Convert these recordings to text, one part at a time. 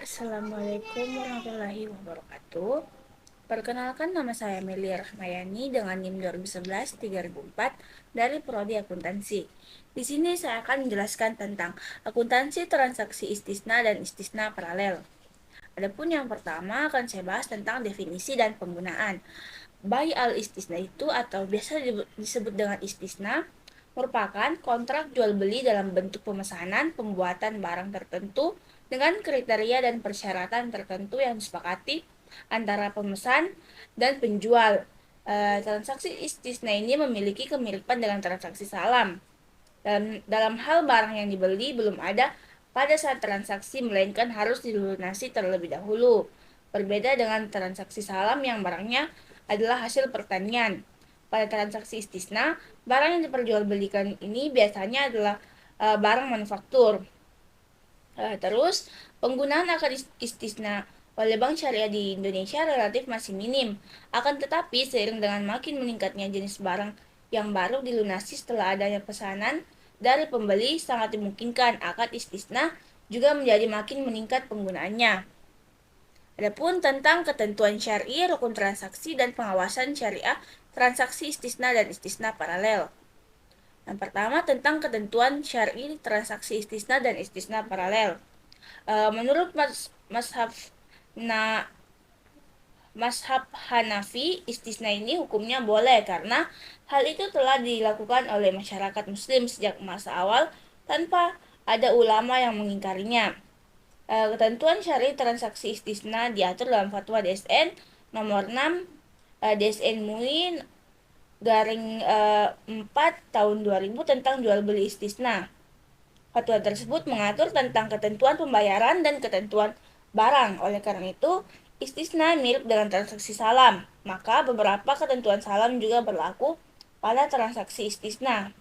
Assalamualaikum warahmatullahi wabarakatuh. Perkenalkan, nama saya Melia Rahmayani dengan NIM 2011-3004 dari Prodi Akuntansi. Di sini saya akan menjelaskan tentang akuntansi transaksi istisna dan istisna paralel. Adapun yang pertama akan saya bahas tentang definisi dan penggunaan. Bai al istisna itu atau biasa disebut dengan istisna merupakan kontrak jual beli dalam bentuk pemesanan pembuatan barang tertentu dengan kriteria dan persyaratan tertentu yang disepakati antara pemesan dan penjual. Transaksi istisna ini memiliki kemiripan dengan transaksi salam. Dalam hal barang yang dibeli belum ada pada saat transaksi, melainkan harus dilunasi terlebih dahulu. Berbeda dengan transaksi salam yang barangnya adalah hasil pertanian. Pada transaksi istisna, barang yang diperjualbelikan ini biasanya adalah barang manufaktur. Terus, penggunaan akad istisna oleh bank syariah di Indonesia relatif masih minim. Akan tetapi, seiring dengan makin meningkatnya jenis barang yang baru dilunasi setelah adanya pesanan dari pembeli, sangat dimungkinkan akad istisna juga menjadi makin meningkat penggunaannya. Adapun tentang ketentuan syar'i, rukun transaksi, dan pengawasan syariah transaksi istisna dan istisna paralel. Yang pertama, tentang ketentuan syar'i transaksi istisna dan istisna paralel. Menurut Mazhab Hanafi, istisna ini hukumnya boleh karena hal itu telah dilakukan oleh masyarakat muslim sejak masa awal tanpa ada ulama yang mengingkarinya. Ketentuan syar'i transaksi istisna diatur dalam Fatwa DSN nomor 6 DSN MUI garing 4 tahun 2000 tentang jual beli istisna. Fatwa tersebut mengatur tentang ketentuan pembayaran dan ketentuan barang. Oleh karena itu, istisna mirip dengan transaksi salam. Maka beberapa ketentuan salam juga berlaku pada transaksi istisna.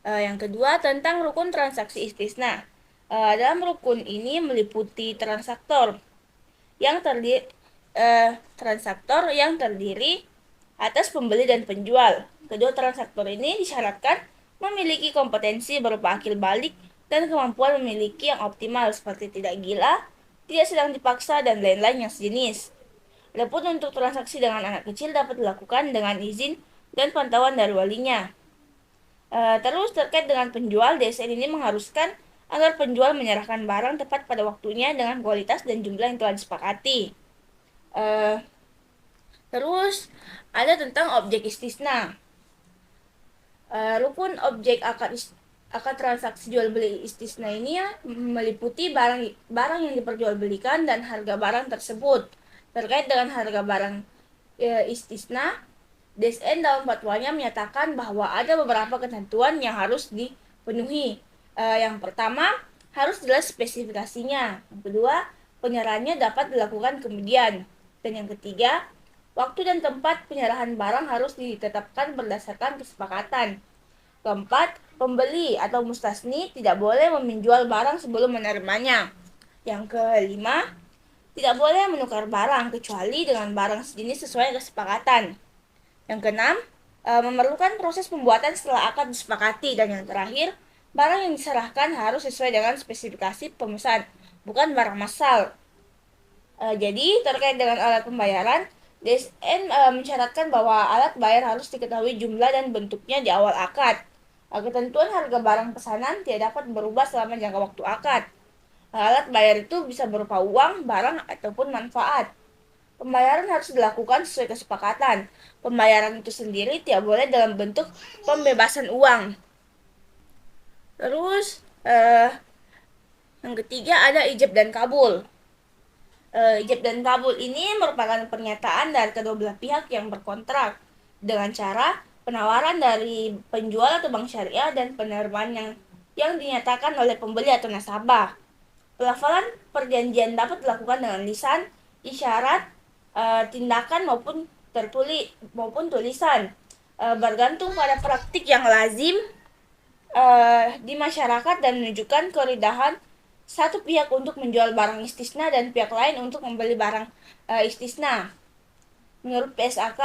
Yang kedua, tentang rukun transaksi istisna. Dalam rukun ini meliputi transaktor yang terdiri atas pembeli dan penjual. Kedua transaktor ini disyaratkan memiliki kompetensi berupa akil balik dan kemampuan memiliki yang optimal seperti tidak gila, tidak sedang dipaksa, dan lain-lain yang sejenis. Adapun untuk transaksi dengan anak kecil dapat dilakukan dengan izin dan pantauan dari walinya. Terus terkait dengan penjual, DSN ini mengharuskan agar penjual menyerahkan barang tepat pada waktunya dengan kualitas dan jumlah yang telah disepakati. Terus ada tentang objek istisna. Rukun objek akad transaksi jual beli istisna ini meliputi barang yang diperjualbelikan dan harga barang tersebut. Terkait dengan harga barang istisna, DSN dalam fatwanya menyatakan bahwa ada beberapa ketentuan yang harus dipenuhi. Yang pertama, harus jelas spesifikasinya. Yang kedua, penyerahannya dapat dilakukan kemudian. Dan yang ketiga, waktu dan tempat penyerahan barang harus ditetapkan berdasarkan kesepakatan. Keempat, pembeli atau mustasni tidak boleh menjual barang sebelum menerimanya. Yang kelima, tidak boleh menukar barang kecuali dengan barang sejenis sesuai kesepakatan. Yang keenam, memerlukan proses pembuatan setelah akad disepakati. Dan yang terakhir, barang yang diserahkan harus sesuai dengan spesifikasi pemesan, bukan barang massal. Jadi terkait dengan alat pembayaran, DSN mensyaratkan bahwa alat bayar harus diketahui jumlah dan bentuknya di awal akad. Ketentuan harga barang pesanan tidak dapat berubah selama jangka waktu akad. Alat bayar itu bisa berupa uang, barang, ataupun manfaat. Pembayaran harus dilakukan sesuai kesepakatan. Pembayaran itu sendiri tidak boleh dalam bentuk pembebasan uang. Terus yang ketiga ada ijab dan kabul. Ijab dan kabul ini merupakan pernyataan dari kedua belah pihak yang berkontrak dengan cara penawaran dari penjual atau bank syariah dan penerimaan yang dinyatakan oleh pembeli atau nasabah. Pelafalan perjanjian dapat dilakukan dengan lisan, isyarat, tindakan maupun tulisan, bergantung pada praktik yang lazim di masyarakat dan menunjukkan keridahan satu pihak untuk menjual barang istisna dan pihak lain untuk membeli barang istisna. Menurut PSAK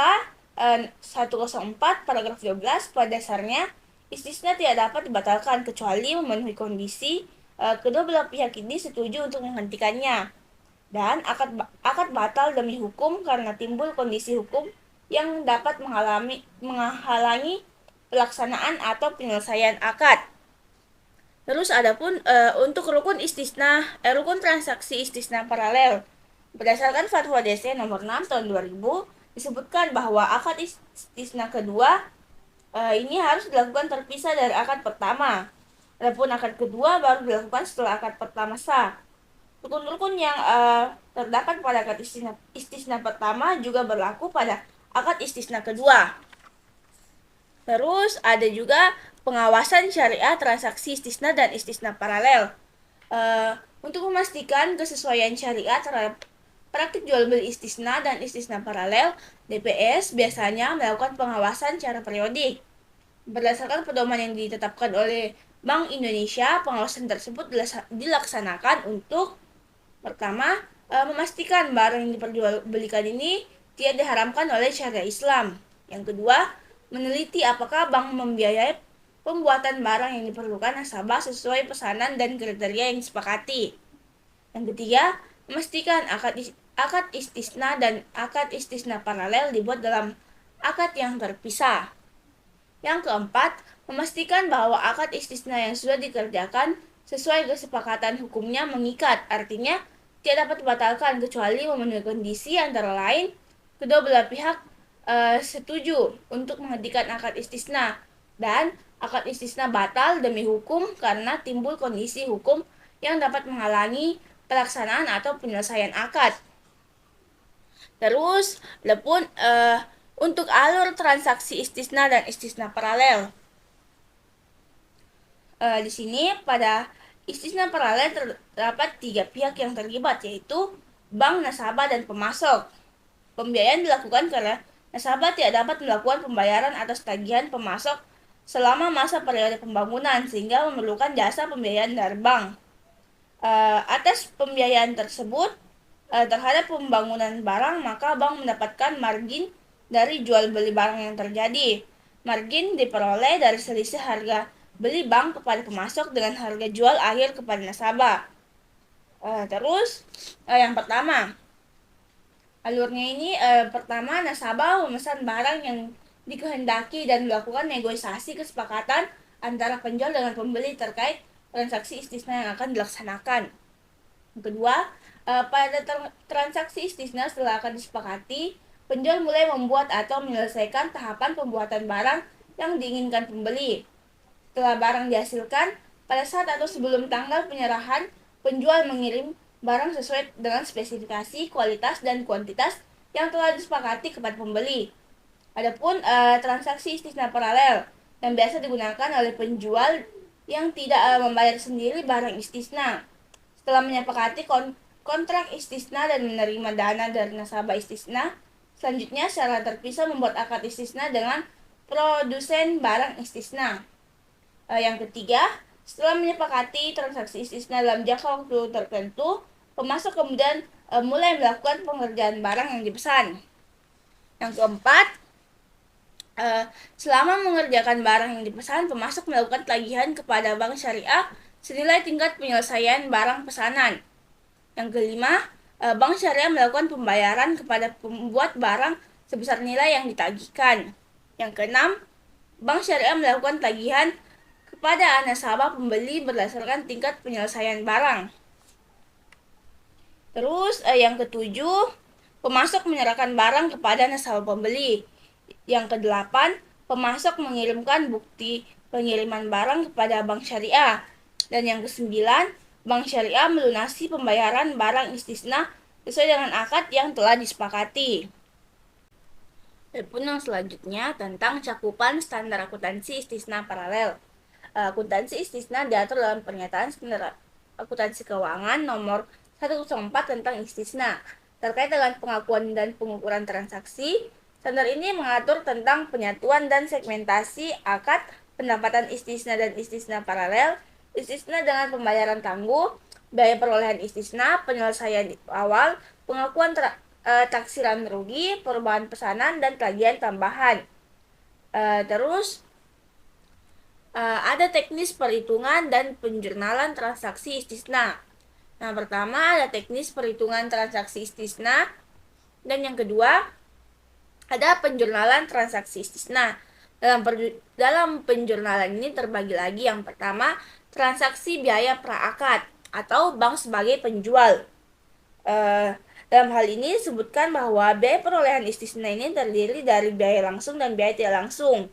104 paragraf 12, pada dasarnya istisna tidak dapat dibatalkan kecuali memenuhi kondisi kedua belah pihak ini setuju untuk menghentikannya. Dan akad batal demi hukum karena timbul kondisi hukum yang dapat menghalangi pelaksanaan atau penyelesaian akad. Terus adapun untuk rukun transaksi istisna paralel. Berdasarkan Fatwa DC nomor 6 tahun 2000 disebutkan bahwa akad istisna kedua ini harus dilakukan terpisah dari akad pertama. Adapun akad kedua baru dilakukan setelah akad pertama sah. Rukun-rukun yang terdapat pada akad istisna pertama juga berlaku pada akad istisna kedua. Terus ada juga pengawasan syariah transaksi istisna dan istisna paralel. Untuk memastikan kesesuaian syariah terhadap praktik jual beli istisna dan istisna paralel, DPS biasanya melakukan pengawasan secara periodik. Berdasarkan pedoman yang ditetapkan oleh Bank Indonesia, pengawasan tersebut dilaksanakan untuk pertama, memastikan barang yang diperjualbelikan ini tidak diharamkan oleh syariat Islam. Yang kedua, meneliti apakah bank membiayai pembuatan barang yang diperlukan nasabah sesuai pesanan dan kriteria yang disepakati. Yang ketiga, memastikan akad istisna dan akad istisna paralel dibuat dalam akad yang terpisah. Yang keempat, memastikan bahwa akad istisna yang sudah dikerjakan sesuai kesepakatan hukumnya mengikat, artinya tidak dapat dibatalkan kecuali memenuhi kondisi antara lain kedua belah pihak setuju untuk menghentikan akad istisna dan akad istisna batal demi hukum karena timbul kondisi hukum yang dapat menghalangi pelaksanaan atau penyelesaian akad. Terus adapun untuk alur transaksi istisna dan istisna paralel. Di sini pada istisna paralel terdapat 3 pihak yang terlibat, yaitu bank, nasabah, dan pemasok. Pembiayaan dilakukan karena nasabah tidak dapat melakukan pembayaran atas tagihan pemasok selama masa periode pembangunan sehingga memerlukan jasa pembiayaan dari bank. Atas pembiayaan tersebut terhadap pembangunan barang, maka bank mendapatkan margin dari jual beli barang yang terjadi. Margin diperoleh dari selisih harga beli bank kepada pemasok dengan harga jual akhir kepada nasabah. Terus yang pertama, alurnya ini pertama, nasabah memesan barang yang dikehendaki dan melakukan negosiasi kesepakatan antara penjual dengan pembeli terkait transaksi istisna yang akan dilaksanakan. Yang kedua, pada transaksi istisna setelah akan disepakati, penjual mulai membuat atau menyelesaikan tahapan pembuatan barang yang diinginkan pembeli. Setelah barang dihasilkan, pada saat atau sebelum tanggal penyerahan, penjual mengirim barang sesuai dengan spesifikasi, kualitas, dan kuantitas yang telah disepakati kepada pembeli. Adapun transaksi istisna paralel yang biasa digunakan oleh penjual yang tidak membayar sendiri barang istisna. Setelah menyepakati kontrak istisna dan menerima dana dari nasabah istisna, selanjutnya secara terpisah membuat akad istisna dengan produsen barang istisna. Yang ketiga, setelah menyepakati transaksi istisna dalam jangka waktu tertentu, pemasok kemudian mulai melakukan pengerjaan barang yang dipesan. Yang keempat, selama mengerjakan barang yang dipesan, pemasok melakukan tagihan kepada bank syariah senilai tingkat penyelesaian barang pesanan. Yang kelima, bank syariah melakukan pembayaran kepada pembuat barang sebesar nilai yang ditagihkan. Yang keenam, bank syariah melakukan tagihan kepada nasabah pembeli berdasarkan tingkat penyelesaian barang. Terus yang ketujuh, pemasok menyerahkan barang kepada nasabah pembeli. Yang kedelapan, pemasok mengirimkan bukti pengiriman barang kepada bank syariah. Dan yang kesembilan, bank syariah melunasi pembayaran barang istisna sesuai dengan akad yang telah disepakati. Adapun yang selanjutnya tentang cakupan standar akuntansi istisna paralel. Akuntansi istisna diatur dalam pernyataan standar akuntansi keuangan nomor 104 tentang istisna. Terkait dengan pengakuan dan pengukuran transaksi, standar ini mengatur tentang penyatuan dan segmentasi akad, pendapatan istisna dan istisna paralel, istisna dengan pembayaran tangguh, biaya perolehan istisna, penyelesaian awal, pengakuan taksiran rugi, perubahan pesanan, dan tagihan tambahan. Terus ada teknis perhitungan dan penjurnalan transaksi istisna. Nah, pertama ada teknis perhitungan transaksi istisna, dan yang kedua ada penjurnalan transaksi istisna. Dalam penjurnalan ini terbagi lagi. Yang pertama, transaksi biaya praakad atau bank sebagai penjual. Dalam hal ini disebutkan bahwa biaya perolehan istisna ini terdiri dari biaya langsung dan biaya tidak langsung.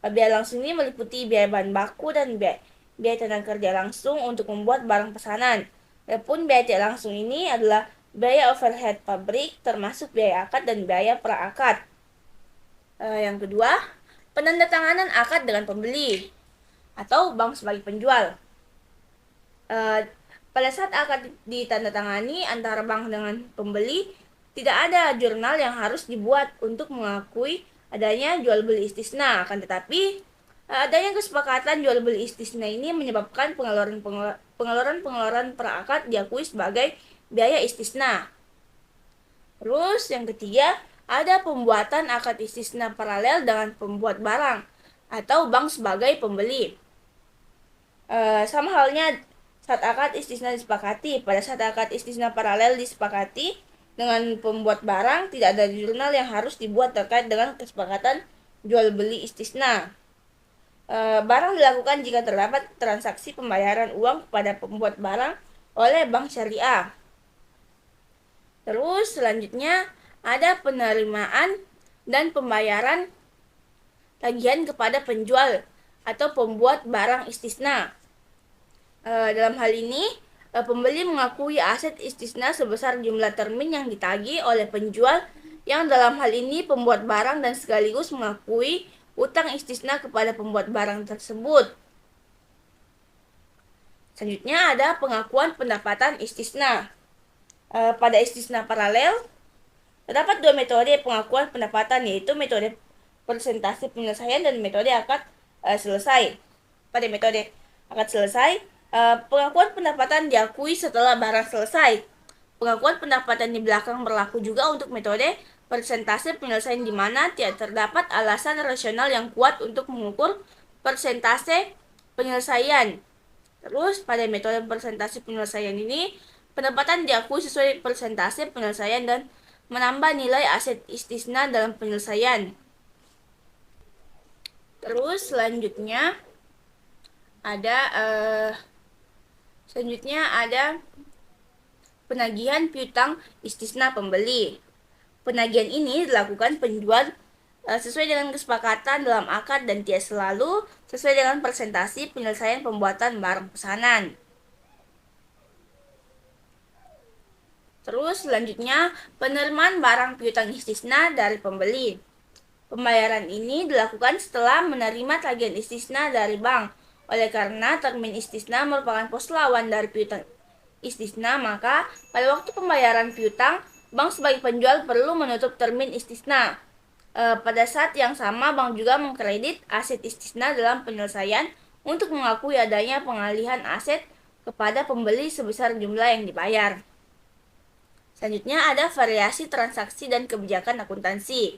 Biaya langsung ini meliputi biaya bahan baku dan biaya tenaga kerja langsung untuk membuat barang pesanan. Adapun biaya tidak langsung ini adalah biaya overhead pabrik, termasuk biaya akad dan biaya pra-akad. Yang kedua, penandatanganan akad dengan pembeli atau bank sebagai penjual. Pada saat akad ditandatangani antara bank dengan pembeli, tidak ada jurnal yang harus dibuat untuk mengakui adanya jual beli istisna. Akan tetapi, adanya kesepakatan jual beli istisna ini menyebabkan pengeluaran pra-akad diakui sebagai biaya istisna. Terus yang ketiga, ada pembuatan akad istisna paralel dengan pembuat barang atau bank sebagai pembeli. Sama halnya saat akad istisna disepakati. Pada saat akad istisna paralel disepakati dengan pembuat barang, tidak ada jurnal yang harus dibuat terkait dengan kesepakatan jual beli istisna. Barang dilakukan jika terdapat transaksi pembayaran uang kepada pembuat barang oleh bank syariah. Terus selanjutnya ada penerimaan dan pembayaran tagihan kepada penjual atau pembuat barang istisna. Dalam hal ini, pembeli mengakui aset istisna sebesar jumlah termin yang ditagih oleh penjual, yang dalam hal ini pembuat barang, dan sekaligus mengakui utang istisna kepada pembuat barang tersebut. Selanjutnya ada pengakuan pendapatan istisna. Pada istisna paralel, terdapat dua metode pengakuan pendapatan, yaitu metode persentase penyelesaian dan metode akad selesai. Pada metode akad selesai, pengakuan pendapatan diakui setelah barang selesai. Pengakuan pendapatan di belakang berlaku juga untuk metode persentase penyelesaian, di mana tidak terdapat alasan rasional yang kuat untuk mengukur persentase penyelesaian. Terus pada metode persentase penyelesaian ini, pendapatan diakui sesuai persentase penyelesaian dan menambah nilai aset istisna dalam penyelesaian. Terus selanjutnya ada penagihan piutang istisna pembeli. Penagihan ini dilakukan penjual sesuai dengan kesepakatan dalam akad dan tidak selalu sesuai dengan persentase penyelesaian pembuatan barang pesanan. Terus selanjutnya, penerimaan barang piutang istisna dari pembeli. Pembayaran ini dilakukan setelah menerima tagihan istisna dari bank. Oleh karena termin istisna merupakan pos lawan dari piutang istisna, maka pada waktu pembayaran piutang, bank sebagai penjual perlu menutup termin istisna. Pada saat yang sama, bank juga mengkredit aset istisna dalam penyelesaian untuk mengakui adanya pengalihan aset kepada pembeli sebesar jumlah yang dibayar. Selanjutnya ada variasi transaksi dan kebijakan akuntansi.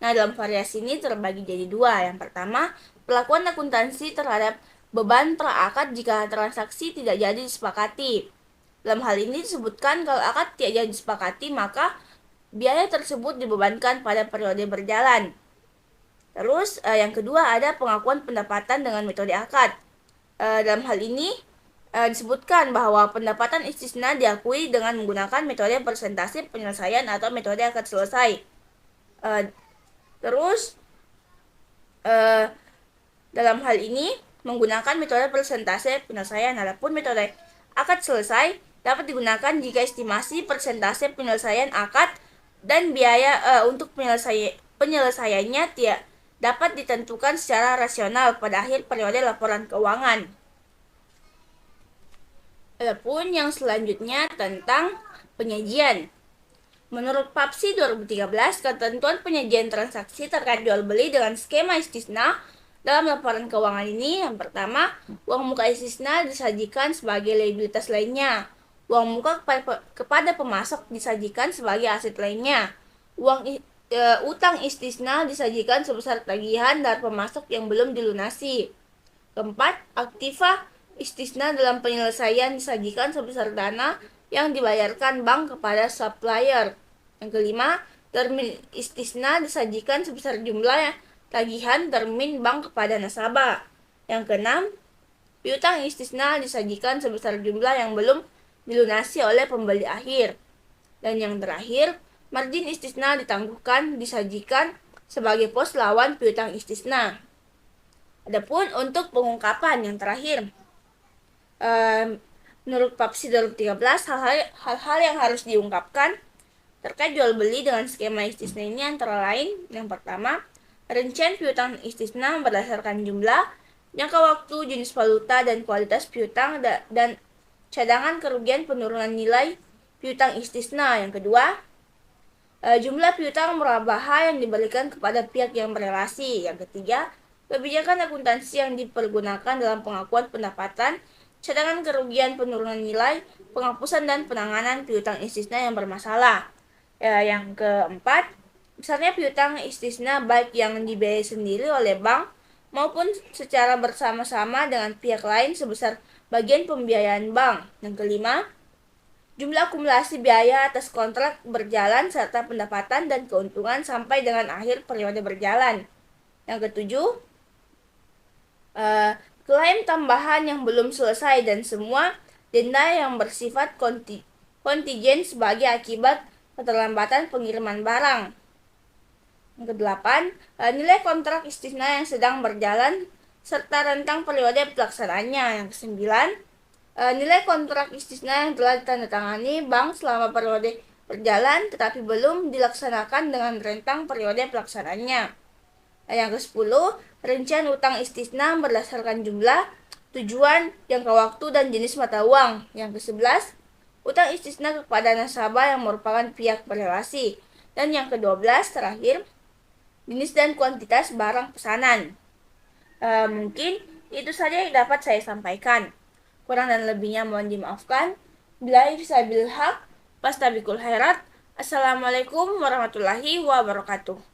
Nah, dalam variasi ini terbagi jadi dua. Yang pertama, perlakuan akuntansi terhadap beban pra-akad jika transaksi tidak jadi disepakati. Dalam hal ini disebutkan kalau akad tidak jadi disepakati, maka biaya tersebut dibebankan pada periode berjalan. Terus yang kedua ada pengakuan pendapatan dengan metode akad. Dalam hal ini disebutkan bahwa pendapatan istisna diakui dengan menggunakan metode persentase penyelesaian atau metode akad selesai. Terus dalam hal ini menggunakan metode persentase penyelesaian. Adapun metode akad selesai dapat digunakan jika estimasi persentase penyelesaian akad dan biaya untuk penyelesaiannya tidak dapat ditentukan secara rasional pada akhir periode laporan keuangan. Adapun yang selanjutnya tentang penyajian. Menurut PAPSI 2013, ketentuan penyajian transaksi terkait jual beli dengan skema istisna dalam laporan keuangan ini, yang pertama, uang muka istisna disajikan sebagai liabilitas lainnya. Uang muka kepada pemasok disajikan sebagai aset lainnya. Utang istisna disajikan sebesar tagihan dari pemasok yang belum dilunasi. Keempat, aktiva istisna dalam penyelesaian disajikan sebesar dana yang dibayarkan bank kepada supplier. Yang kelima, termin istisna disajikan sebesar jumlah tagihan termin bank kepada nasabah. Yang keenam, piutang istisna disajikan sebesar jumlah yang belum dilunasi oleh pembeli akhir. Dan yang terakhir, margin istisna ditangguhkan disajikan sebagai pos lawan piutang istisna. Adapun untuk pengungkapan yang terakhir, menurut bab 13, hal-hal yang harus diungkapkan terkait jual beli dengan skema istisna ini antara lain, yang pertama, rincian piutang istisna berdasarkan jumlah, jangka waktu, jenis valuta, dan kualitas piutang dan cadangan kerugian penurunan nilai piutang istisna. Yang kedua, jumlah piutang murabaha yang diberikan kepada pihak yang berelasi. Yang ketiga, kebijakan akuntansi yang dipergunakan dalam pengakuan pendapatan, cadangan kerugian penurunan nilai, penghapusan dan penanganan piutang istisna yang bermasalah. Yang keempat, besarnya piutang istisna baik yang dibiayai sendiri oleh bank maupun secara bersama-sama dengan pihak lain sebesar bagian pembiayaan bank. Yang kelima, jumlah akumulasi biaya atas kontrak berjalan serta pendapatan dan keuntungan sampai dengan akhir periode berjalan. Yang ketujuh, klaim tambahan yang belum selesai dan semua denda yang bersifat kontijen sebagai akibat keterlambatan pengiriman barang. Yang kedelapan, nilai kontrak istisna yang sedang berjalan serta rentang periode pelaksanaannya. Yang kesembilan, nilai kontrak istisna yang telah ditandatangani bank selama periode berjalan tetapi belum dilaksanakan dengan rentang periode pelaksanaannya. Yang ke-10, rincian utang istisna berdasarkan jumlah, tujuan, jangka waktu, dan jenis mata uang. Yang ke-11, utang istisna kepada nasabah yang merupakan pihak berelasi. Dan yang ke-12 terakhir, jenis dan kuantitas barang pesanan. Mungkin itu saja yang dapat saya sampaikan. Kurang dan lebihnya mohon dimaafkan. Billahi fisabilil haq, fastabikul khairat. Assalamualaikum warahmatullahi wabarakatuh.